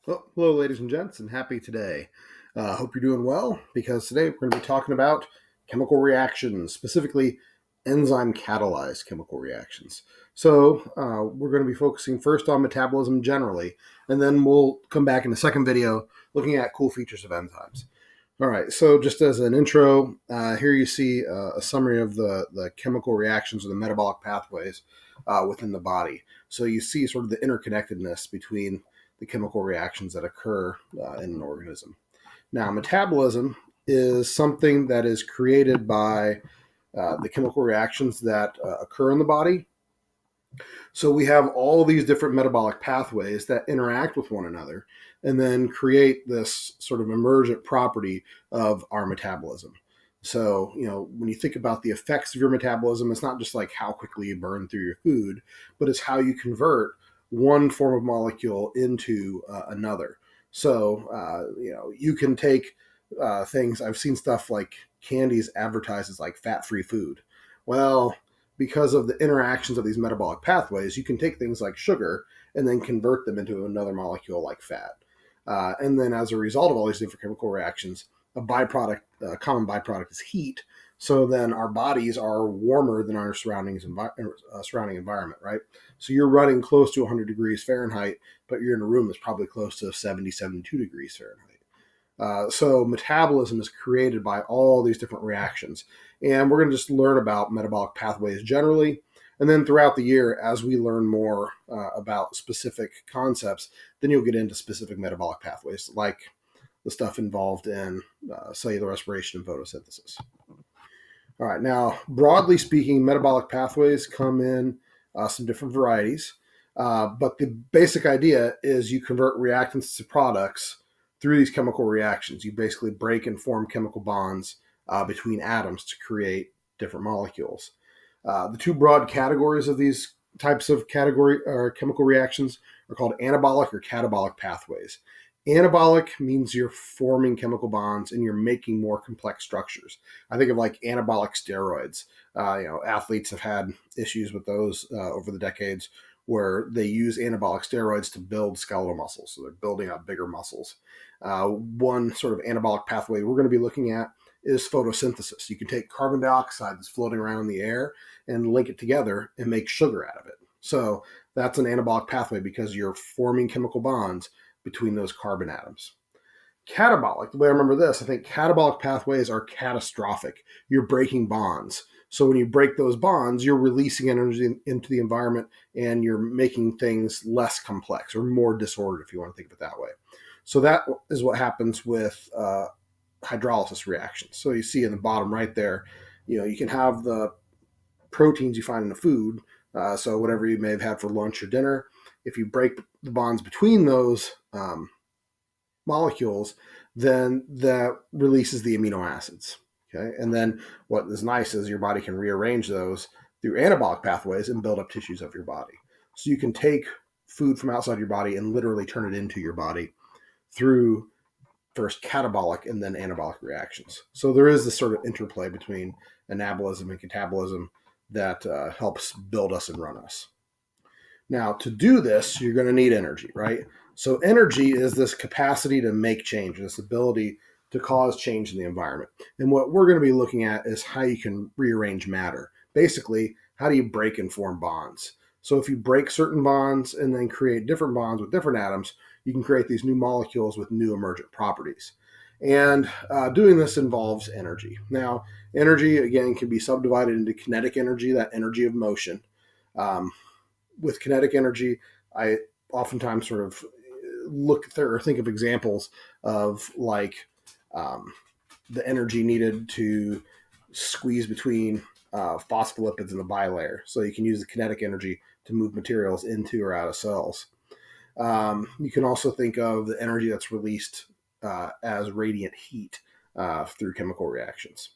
Well, hello, ladies and gents, and happy today. Hope you're doing well because today we're going to be talking about chemical reactions, specifically enzyme catalyzed chemical reactions. So, we're going to be focusing first on metabolism generally, and then we'll come back in the second video looking at cool features of enzymes. All right, so just as an intro, here you see a summary of the chemical reactions or the metabolic pathways within the body. So you see sort of the interconnectedness between the chemical reactions that occur in an organism. Now, metabolism is something that is created by the chemical reactions that occur in the body. So we have all these different metabolic pathways that interact with one another and then create this sort of emergent property of our metabolism. So, when you think about the effects of your metabolism, it's not just like how quickly you burn through your food, but it's how you convert one form of molecule into another. So, you can take things, I've seen stuff like candies advertised as like fat-free food. Well, because of the interactions of these metabolic pathways, you can take things like sugar and then convert them into another molecule like fat. And then as a result of all these different chemical reactions, a common byproduct is heat. So then our bodies are warmer than our surrounding environment, right? So you're running close to 100 degrees Fahrenheit, but you're in a room that's probably close to 70, 72 degrees Fahrenheit. So metabolism is created by all these different reactions. And we're going to just learn about metabolic pathways generally. And then throughout the year, as we learn more about specific concepts, then you'll get into specific metabolic pathways, like the stuff involved in cellular respiration and photosynthesis. All right, now, broadly speaking, metabolic pathways come in some different varieties. But the basic idea is you convert reactants to products through these chemical reactions. You basically break and form chemical bonds between atoms to create different molecules. The two broad categories of these types of chemical reactions are called anabolic or catabolic pathways. Anabolic means you're forming chemical bonds and you're making more complex structures. I think of like anabolic steroids. Athletes have had issues with those over the decades where they use anabolic steroids to build skeletal muscles. So they're building up bigger muscles. One sort of anabolic pathway we're going to be looking at is photosynthesis. You can take carbon dioxide that's floating around in the air and link it together and make sugar out of it. So that's an anabolic pathway because you're forming chemical bonds between those carbon atoms. Catabolic, the way I remember this, I think catabolic pathways are catastrophic. You're breaking bonds. So when you break those bonds, you're releasing energy into the environment and you're making things less complex or more disordered, if you want to think of it that way. So that is what happens with hydrolysis reactions. So you see in the bottom right there, you can have the proteins you find in the food. So whatever you may have had for lunch or dinner, if you break the bonds between those molecules, then that releases the amino acids. Okay, and then what is nice is your body can rearrange those through anabolic pathways and build up tissues of your body. So you can take food from outside your body and literally turn it into your body through first catabolic and then anabolic reactions. So there is this sort of interplay between anabolism and catabolism that helps build us and run us. Now, to do this, you're going to need energy, right? So energy is this capacity to make change, this ability to cause change in the environment. And what we're going to be looking at is how you can rearrange matter. Basically, how do you break and form bonds? So if you break certain bonds and then create different bonds with different atoms, you can create these new molecules with new emergent properties. And doing this involves energy. Now, energy, again, can be subdivided into kinetic energy, that energy of motion. With kinetic energy, I oftentimes sort of look there or think of examples of like the energy needed to squeeze between phospholipids in the bilayer. So you can use the kinetic energy to move materials into or out of cells. You can also think of the energy that's released as radiant heat through chemical reactions.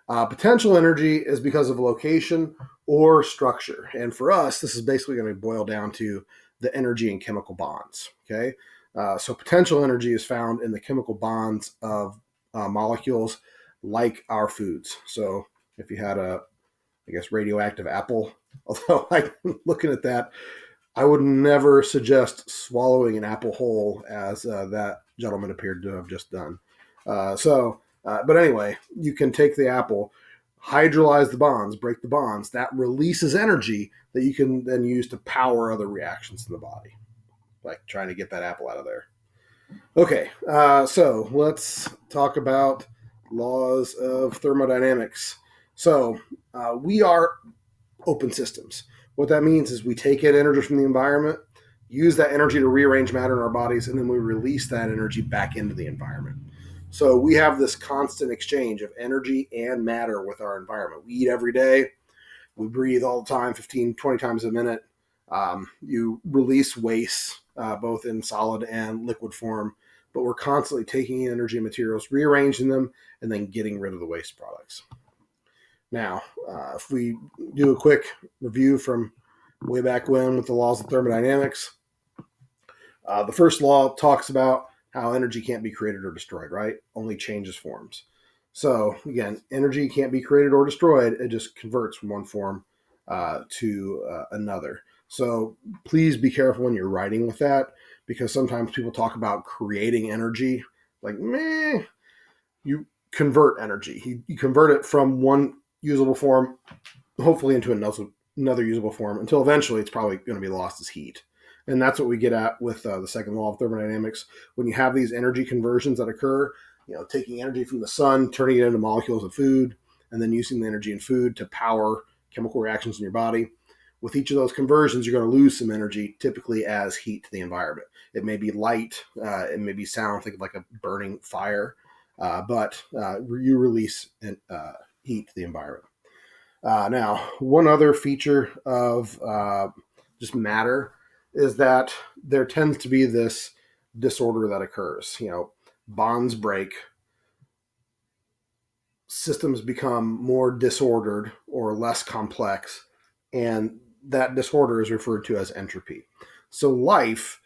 Potential energy is because of location or structure. And for us, this is basically going to boil down to the energy in chemical bonds. Okay. So potential energy is found in the chemical bonds of molecules like our foods. So if you had radioactive apple, although I'm looking at that, I would never suggest swallowing an apple whole, as that gentleman appeared to have just done. But anyway, you can take the apple, hydrolyze the bonds, break the bonds. That releases energy that you can then use to power other reactions in the body, like trying to get that apple out of there. Okay, so let's talk about laws of thermodynamics. So we are open systems. What that means is we take in energy from the environment, use that energy to rearrange matter in our bodies, and then we release that energy back into the environment. So we have this constant exchange of energy and matter with our environment. We eat every day. We breathe all the time, 15, 20 times a minute. You release waste, both in solid and liquid form, but we're constantly taking in energy and materials, rearranging them, and then getting rid of the waste products. Now, if we do a quick review from way back when with the laws of thermodynamics, the first law talks about how energy can't be created or destroyed, right? Only changes forms. So again, energy can't be created or destroyed. It just converts from one form to another. So please be careful when you're writing with that, because sometimes people talk about creating energy. Like, meh, you convert energy. You convert it from one usable form, hopefully into another usable form, until eventually it's probably going to be lost as heat. And that's what we get at with the second law of thermodynamics. When you have these energy conversions that occur, taking energy from the sun, turning it into molecules of food, and then using the energy in food to power chemical reactions in your body. With each of those conversions, you're going to lose some energy, typically as heat to the environment. It may be light, it may be sound, think of like a burning fire, but you release heat to the environment. Now, one other feature of just matter is that there tends to be this disorder that occurs. Bonds break, systems become more disordered or less complex, and that disorder is referred to as entropy. So life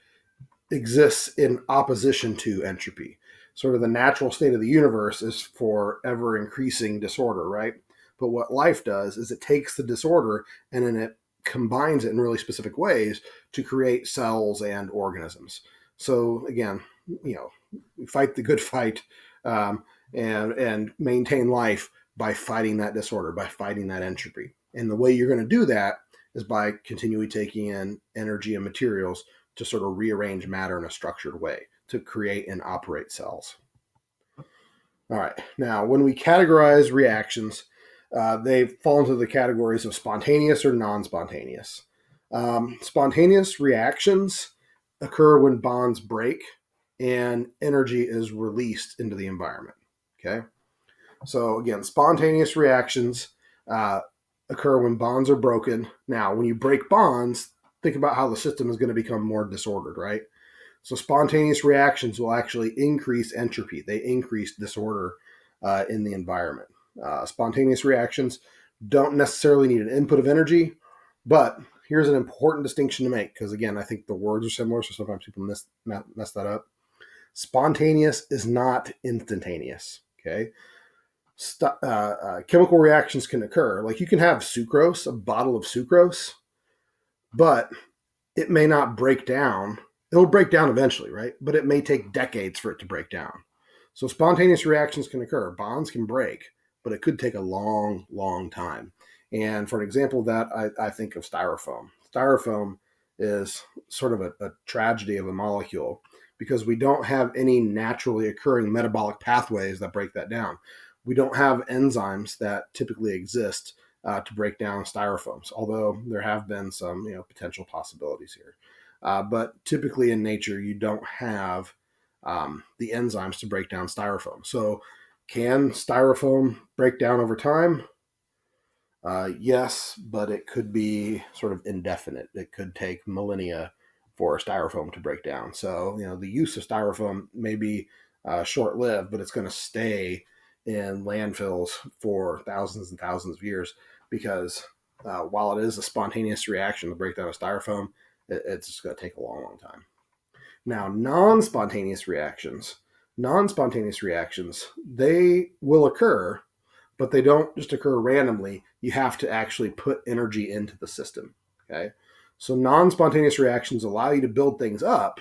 exists in opposition to entropy. Sort of the natural state of the universe is for ever increasing disorder, right? But what life does is it takes the disorder and then it combines it in really specific ways to create cells and organisms. So again, we fight the good fight, and maintain life by fighting that disorder, by fighting that entropy. And the way you're going to do that is by continually taking in energy and materials to sort of rearrange matter in a structured way to create and operate cells. All right. Now, when we categorize reactions, they fall into the categories of spontaneous or non-spontaneous. Spontaneous reactions occur when bonds break and energy is released into the environment. Okay. So again, spontaneous reactions occur when bonds are broken. Now, when you break bonds, think about how the system is going to become more disordered, right? So spontaneous reactions will actually increase entropy. They increase disorder in the environment. Spontaneous reactions don't necessarily need an input of energy, but here's an important distinction to make, because again, I think the words are similar, so sometimes people mess that up. Spontaneous is not instantaneous, okay? Chemical reactions can occur. Like you can have sucrose, a bottle of sucrose, but it may not break down. It'll break down eventually, right? But it may take decades for it to break down. So spontaneous reactions can occur. Bonds can break, but it could take a long, long time. And for an example of that, I think of styrofoam. Styrofoam is sort of a tragedy of a molecule because we don't have any naturally occurring metabolic pathways that break that down. We don't have enzymes that typically exist to break down styrofoams, although there have been some potential possibilities here. But typically in nature, you don't have the enzymes to break down styrofoam. So can styrofoam break down over time? Yes, but it could be sort of indefinite. It could take millennia for styrofoam to break down. So, the use of styrofoam may be short-lived, but it's going to stay in landfills for thousands and thousands of years because while it is a spontaneous reaction to break down a styrofoam, it's just going to take a long, long time. Now, non-spontaneous reactions, they will occur, but they don't just occur randomly. You have to actually put energy into the system, okay? So non-spontaneous reactions allow you to build things up,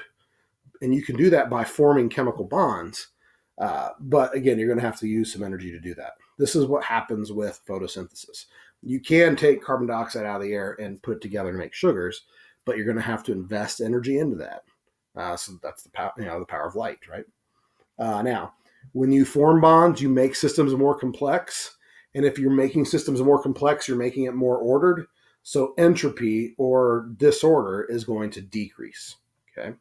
and you can do that by forming chemical bonds. But again, you're going to have to use some energy to do that. This is what happens with photosynthesis. You can take carbon dioxide out of the air and put it together to make sugars, but you're going to have to invest energy into that. So that's the power, the power of light, right? Now, when you form bonds, you make systems more complex. And if you're making systems more complex, you're making it more ordered. So entropy or disorder is going to decrease. Okay.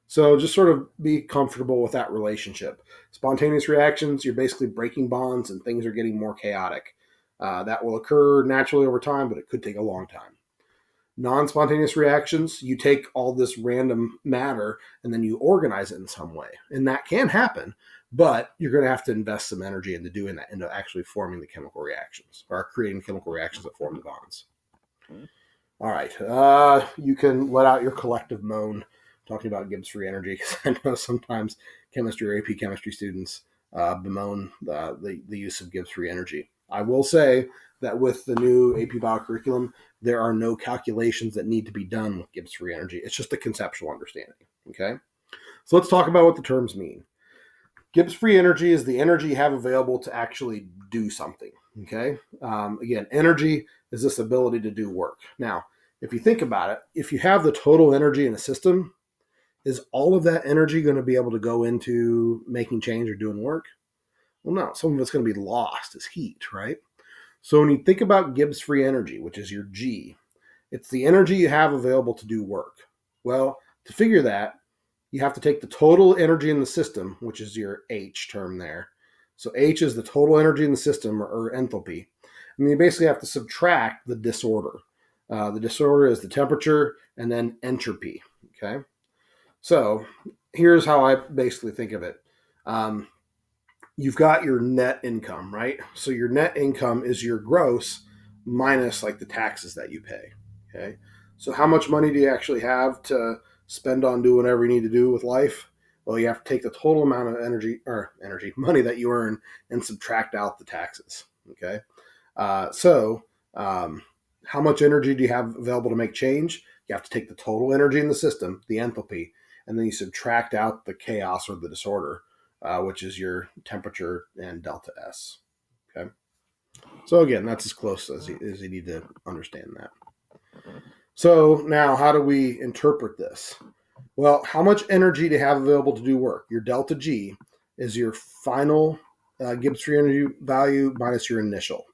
So just sort of be comfortable with that relationship. Spontaneous reactions, you're basically breaking bonds and things are getting more chaotic. That will occur naturally over time, but it could take a long time. Non-spontaneous reactions, you take all this random matter and then you organize it in some way. And that can happen, but you're going to have to invest some energy into doing that, into actually forming the chemical reactions or creating chemical reactions that form the bonds. All right. You can let out your collective moan talking about Gibbs free energy, because I know sometimes chemistry or AP chemistry students bemoan the use of Gibbs free energy. I will say that with the new AP Bio curriculum, there are no calculations that need to be done with Gibbs free energy. It's just a conceptual understanding. Okay. So let's talk about what the terms mean. Gibbs free energy is the energy you have available to actually do something. Okay. Again, energy is this ability to do work. Now, if you think about it, if you have the total energy in a system, is all of that energy going to be able to go into making change or doing work? Well, no. Some of it's going to be lost as heat, right? So when you think about Gibbs free energy, which is your G, it's the energy you have available to do work. Well, to figure that, you have to take the total energy in the system, which is your H term there. So H is the total energy in the system, or enthalpy. And you basically have to subtract the disorder. The disorder is the temperature and then entropy. Okay. So here's how I basically think of it. You've got your net income, right? So your net income is your gross minus like the taxes that you pay. Okay. So how much money do you actually have to spend on doing whatever you need to do with life? Well, you have to take the total amount of money that you earn and subtract out the taxes. Okay. How much energy do you have available to make change? You have to take the total energy in the system, the enthalpy, and then you subtract out the chaos or the disorder, which is your temperature and delta S. Okay. So again, that's as close as you need to understand that. So now, how do we interpret this? Well, how much energy do you have available to do work? Your delta G is your final Gibbs free energy value minus your initial.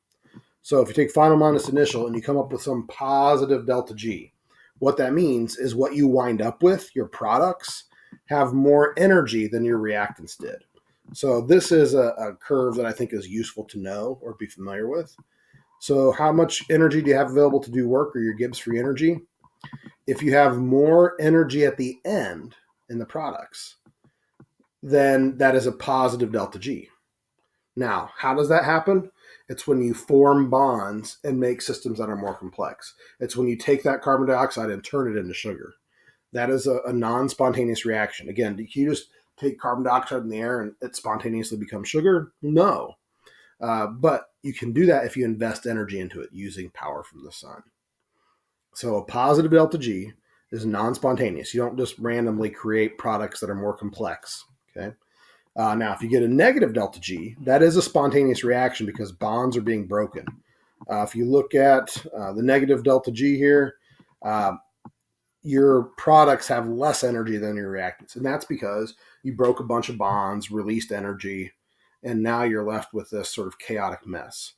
So if you take final minus initial and you come up with some positive delta G, what that means is what you wind up with, your products, have more energy than your reactants did. So this is a curve that I think is useful to know or be familiar with. So how much energy do you have available to do work, or your Gibbs free energy? If you have more energy at the end in the products, then that is a positive delta G. Now, how does that happen? It's when you form bonds and make systems that are more complex. It's when you take that carbon dioxide and turn it into sugar. That is a non-spontaneous reaction. Again, can you just take carbon dioxide in the air and it spontaneously becomes sugar? No. But you can do that if you invest energy into it using power from the sun. So a positive delta G is non-spontaneous. You don't just randomly create products that are more complex. Okay. Now, if you get a negative delta G, that is a spontaneous reaction because bonds are being broken. If you look at the negative delta G here, your products have less energy than your reactants. And that's because you broke a bunch of bonds, released energy, and now you're left with this sort of chaotic mess.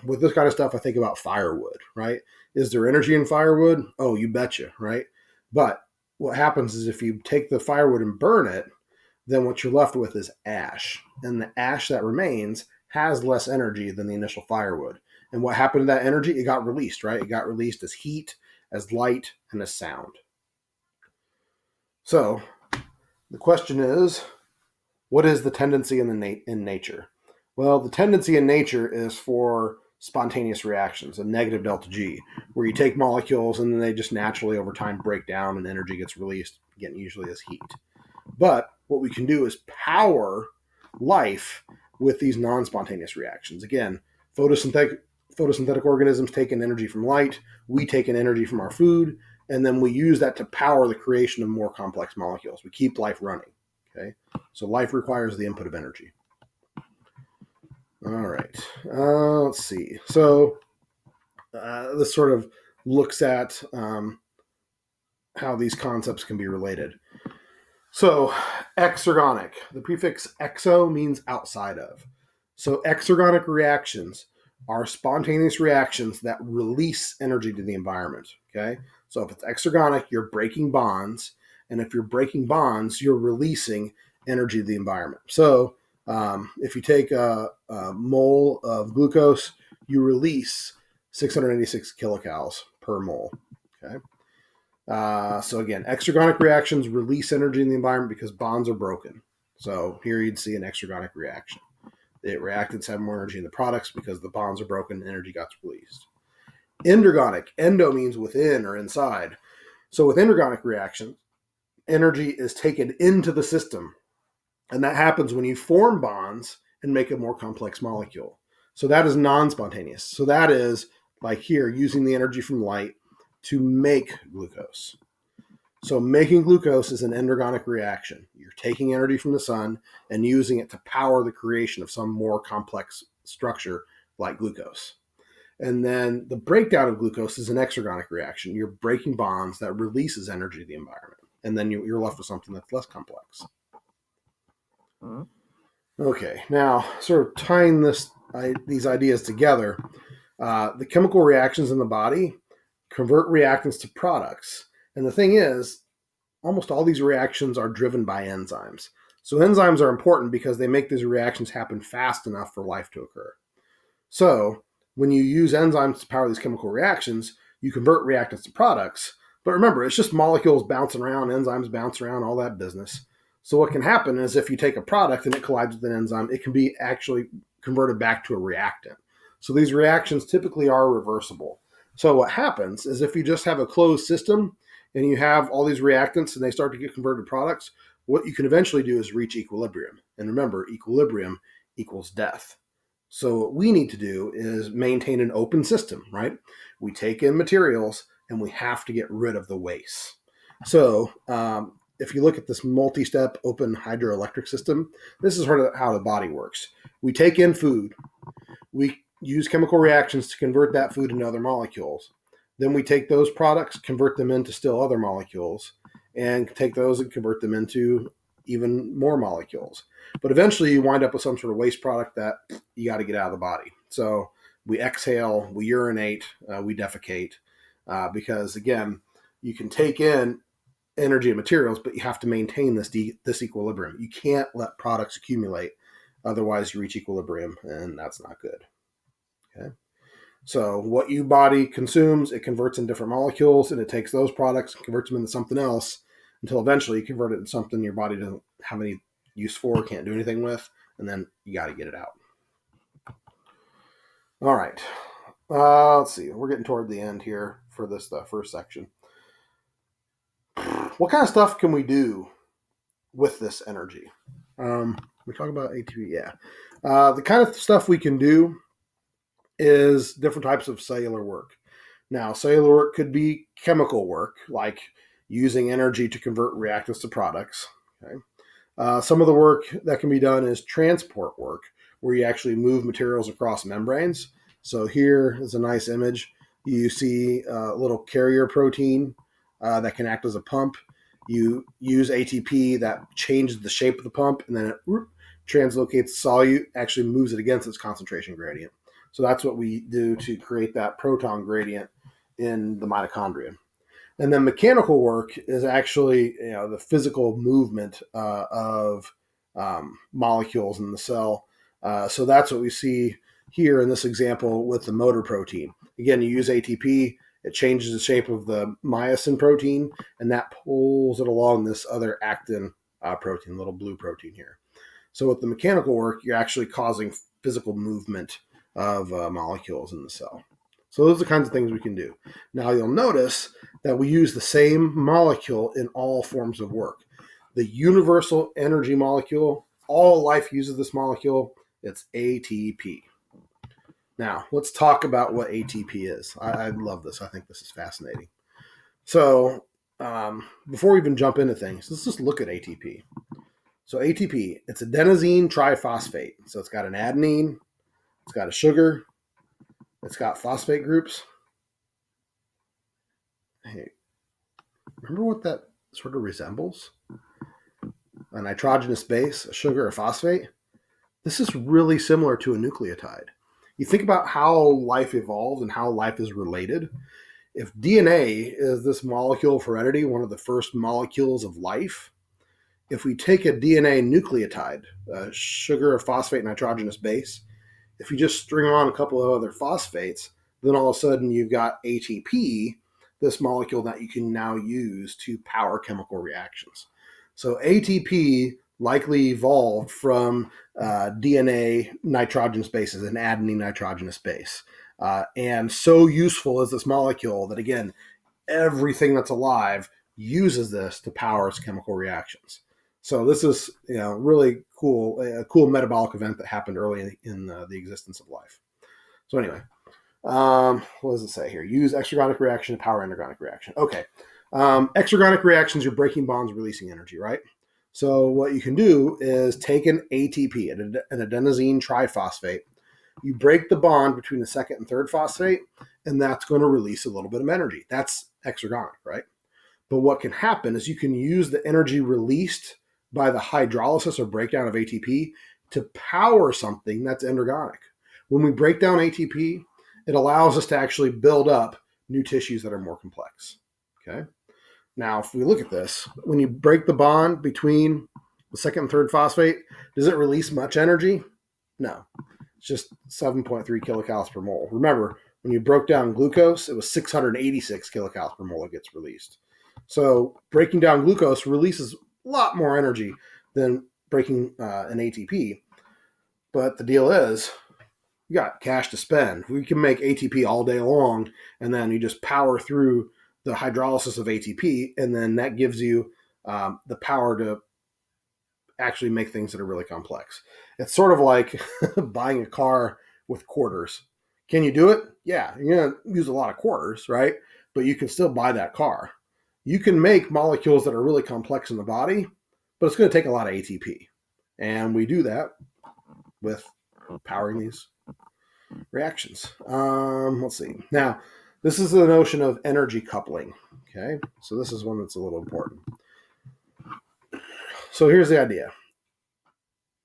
With this kind of stuff, I think about firewood, right? Is there energy in firewood? Oh, you betcha, right? But what happens is if you take the firewood and burn it, then what you're left with is ash. And the ash that remains has less energy than the initial firewood. And what happened to that energy? It got released, right? It got released as heat, as light, and as sound. So the question is, what is the tendency in nature? Well, the tendency in nature is for spontaneous reactions, a negative delta G, where you take molecules and then they just naturally over time break down and energy gets released, again, usually as heat. But what we can do is power life with these non-spontaneous reactions. Again, photosynthetic organisms take in energy from light. We take in energy from our food, And then we use that to power the creation of more complex molecules. We keep life running. Okay, so life requires the input of energy. All right, let's see. So this sort of looks at how these concepts can be related. So exergonic, the prefix exo means outside of. So exergonic reactions are spontaneous reactions that release energy to the environment. Okay, so if it's exergonic, you're breaking bonds, and if you're breaking bonds, you're releasing energy to the environment. So if you take a mole of glucose, you release 686 kilocalories per mole. Okay. So again, exergonic reactions release energy in the environment because bonds are broken. So here you'd see an exergonic reaction. The reactants have more energy in the products because the bonds are broken and energy got released. Endergonic, endo means within or inside. So with endergonic reactions, energy is taken into the system. And that happens when you form bonds and make a more complex molecule. So that is non-spontaneous. So that is like here, using the energy from light to make glucose. So making glucose is an endergonic reaction. You're taking energy from the sun and using it to power the creation of some more complex structure like glucose. And then the breakdown of glucose is an exergonic reaction. You're breaking bonds that releases energy to the environment. And then you're left with something that's less complex. Okay, now sort of tying these ideas together, the chemical reactions in the body convert reactants to products. And the thing is, almost all these reactions are driven by enzymes. So enzymes are important because they make these reactions happen fast enough for life to occur. So when you use enzymes to power these chemical reactions, you convert reactants to products. But remember, it's just molecules bouncing around, enzymes bounce around, all that business. So what can happen is if you take a product and it collides with an enzyme, it can be actually converted back to a reactant. So these reactions typically are reversible. So what happens is if you just have a closed system and you have all these reactants and they start to get converted to products, what you can eventually do is reach equilibrium. And remember, equilibrium equals death. So what we need to do is maintain an open system, right? We take in materials and we have to get rid of the waste. So if you look at this multi-step open hydroelectric system, this is sort of how the body works. We take in food. We use chemical reactions to convert that food into other molecules. Then we take those products, convert them into still other molecules, and take those and convert them into even more molecules. But eventually you wind up with some sort of waste product that you got to get out of the body. So we exhale, we urinate, we defecate, because again, you can take in energy and materials, but you have to maintain this equilibrium. You can't let products accumulate. Otherwise you reach equilibrium, and that's not good. Okay. So what your body consumes, it converts in different molecules, and it takes those products and converts them into something else until eventually you convert it into something your body doesn't have any use for, can't do anything with, and then you got to get it out. All right. Let's see. We're getting toward the end here for this first section. What kind of stuff can we do with this energy? We talk about ATP, yeah. The kind of stuff we can do is different types of cellular work. Now, cellular work could be chemical work, like using energy to convert reactants to products. Okay. Some of the work that can be done is transport work, where you actually move materials across membranes. So here is a nice image. You see a little carrier protein that can act as a pump. You use ATP that changes the shape of the pump, and then it translocates the solute, actually moves it against its concentration gradient. So that's what we do to create that proton gradient in the mitochondria. And then mechanical work is actually the physical movement of molecules in the cell. So that's what we see here in this example with the motor protein. Again, you use ATP, it changes the shape of the myosin protein, and that pulls it along this other actin protein, little blue protein here. So with the mechanical work, you're actually causing physical movement of molecules in the cell. So those are the kinds of things we can do. Now you'll notice that we use the same molecule in all forms of work. The universal energy molecule, all life uses this molecule, it's ATP. Now, let's talk about what ATP is. I love this. I think this is fascinating. So before we even jump into things, let's just look at ATP. So ATP, it's adenosine triphosphate. So it's got an adenine, it's got a sugar, it's got phosphate groups. Hey, remember what that sort of resembles? A nitrogenous base, a sugar, a phosphate. This is really similar to a nucleotide. You think about how life evolved and how life is related. If DNA is this molecule of heredity, one of the first molecules of life, if we take a DNA nucleotide, a sugar, a phosphate, nitrogenous base, if you just string on a couple of other phosphates, then all of a sudden you've got ATP, this molecule that you can now use to power chemical reactions. So ATP likely evolved from DNA nitrogenous bases, an adenine nitrogenous base. And so useful is this molecule that, again, everything that's alive uses this to power its chemical reactions. So this is, really cool, a cool metabolic event that happened early in the existence of life. So anyway, what does it say here? Use exergonic reaction to power endergonic reaction. Okay. Exergonic reactions, you're breaking bonds, releasing energy, right? So what you can do is take an ATP, an adenosine triphosphate. You break the bond between the second and third phosphate, and that's going to release a little bit of energy. That's exergonic, right? But what can happen is you can use the energy released by the hydrolysis or breakdown of ATP to power something that's endergonic. When we break down ATP, it allows us to actually build up new tissues that are more complex. Okay. Now, if we look at this, when you break the bond between the second and third phosphate, does it release much energy? No. It's just 7.3 kilocalories per mole. Remember, when you broke down glucose, it was 686 kilocalories per mole that gets released. So breaking down glucose releases a lot more energy than breaking an ATP. But the deal is, you got cash to spend. We can make ATP all day long, and then you just power through the hydrolysis of ATP, and then that gives you the power to actually make things that are really complex. It's sort of like buying a car with quarters. Can you do it? Yeah, you're going to use a lot of quarters, right? But you can still buy that car. You can make molecules that are really complex in the body, but it's going to take a lot of ATP. And we do that with powering these reactions. Let's see. Now, this is the notion of energy coupling. Okay, so this is one that's a little important. So here's the idea.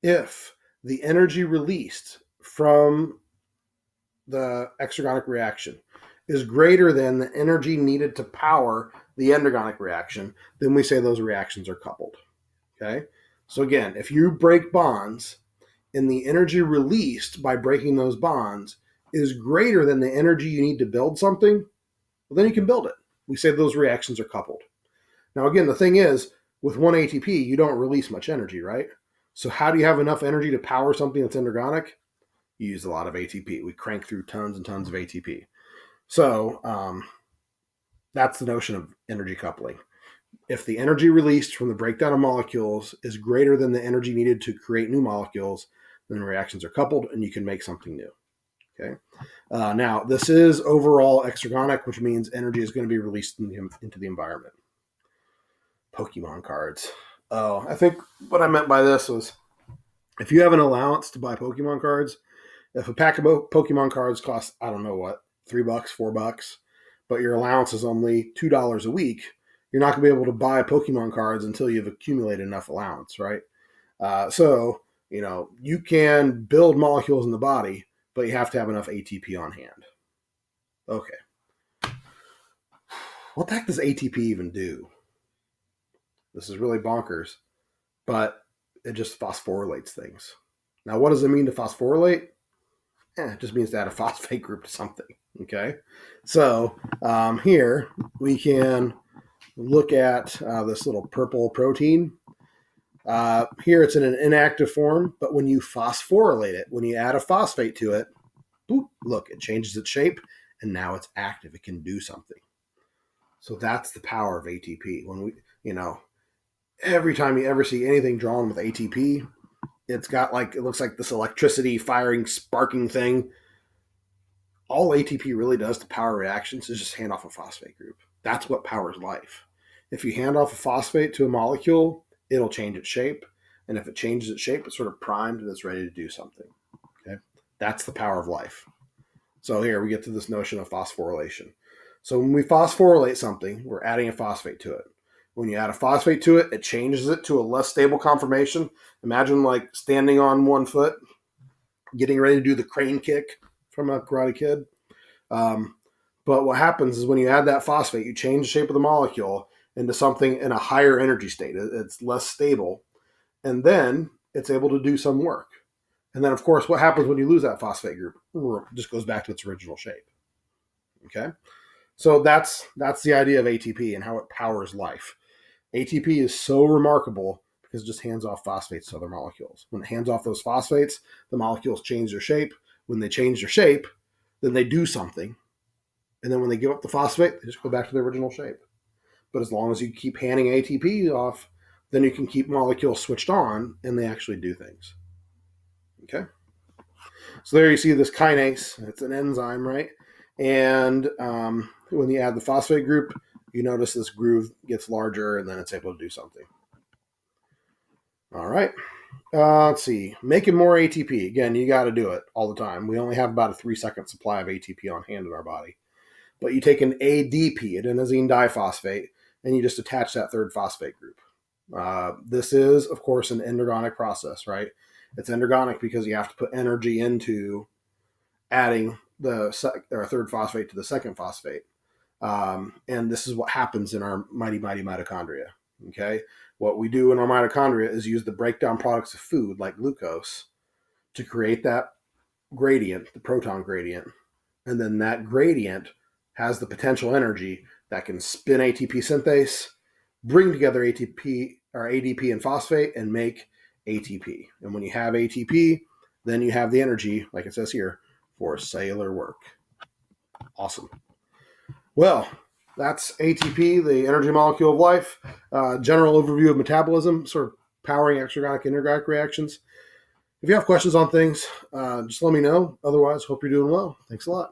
If the energy released from the exergonic reaction is greater than the energy needed to power the endergonic reaction, then we say those reactions are coupled. Okay? So again, if you break bonds and the energy released by breaking those bonds is greater than the energy you need to build something, well, then you can build it. We say those reactions are coupled. Now, again, the thing is, with one ATP, you don't release much energy, right? So how do you have enough energy to power something that's endergonic? You use a lot of ATP. We crank through tons and tons of ATP. So that's the notion of energy coupling. If the energy released from the breakdown of molecules is greater than the energy needed to create new molecules, then reactions are coupled and you can make something new. Okay. Now, this is overall exergonic, which means energy is going to be released into the environment. Pokemon cards. Oh, I think what I meant by this was if you have an allowance to buy Pokemon cards, if a pack of Pokemon cards costs, I don't know what, $3, $4, but your allowance is only $2 a week, you're not going to be able to buy Pokemon cards until you've accumulated enough allowance, right? So, you can build molecules in the body, but you have to have enough ATP on hand. Okay. What the heck does ATP even do? This is really bonkers, but it just phosphorylates things. Now, what does it mean to phosphorylate? It just means to add a phosphate group to something, okay? So here we can look at this little purple protein. Here it's in an inactive form, but when you phosphorylate it, when you add a phosphate to it, boop, look, it changes its shape, and now it's active. It can do something. So that's the power of ATP. When we, every time you ever see anything drawn with ATP, it's got it looks like this electricity firing, sparking thing. All ATP really does to power reactions is just hand off a phosphate group. That's what powers life. If you hand off a phosphate to a molecule, it'll change its shape. And if it changes its shape, it's sort of primed and it's ready to do something. Okay, that's the power of life. So here we get to this notion of phosphorylation. So when we phosphorylate something, we're adding a phosphate to it. When you add a phosphate to it, it changes it to a less stable conformation. Imagine like standing on one foot, getting ready to do the crane kick from a Karate Kid. But what happens is when you add that phosphate, you change the shape of the molecule into something in a higher energy state. It's less stable. And then it's able to do some work. And then, of course, what happens when you lose that phosphate group? It just goes back to its original shape. Okay? So that's the idea of ATP and how it powers life. ATP is so remarkable because it just hands off phosphates to other molecules. When it hands off those phosphates, the molecules change their shape. When they change their shape, then they do something. And then when they give up the phosphate, they just go back to their original shape. But as long as you keep handing ATP off, then you can keep molecules switched on and they actually do things. Okay? So there you see this kinase. It's an enzyme, right? And when you add the phosphate group, you notice this groove gets larger and then it's able to do something. All right. Let's see. Making more ATP. Again, you got to do it all the time. We only have about a 3-second supply of ATP on hand in our body. But you take an ADP, adenosine diphosphate, and you just attach that third phosphate group. This is, of course, an endergonic process, right? It's endergonic because you have to put energy into adding the third phosphate to the second phosphate. And this is what happens in our mighty mitochondria. Okay, what we do in our mitochondria is use the breakdown products of food, like glucose, to create that gradient, the proton gradient. And then that gradient has the potential energy that can spin ATP synthase, bring together ATP or ADP and phosphate, and make ATP. And when you have ATP, then you have the energy, like it says here, for cellular work. Awesome. Well, that's ATP, the energy molecule of life. General overview of metabolism, sort of powering exergonic and endergonic reactions. If you have questions on things, just let me know. Otherwise, hope you're doing well. Thanks a lot.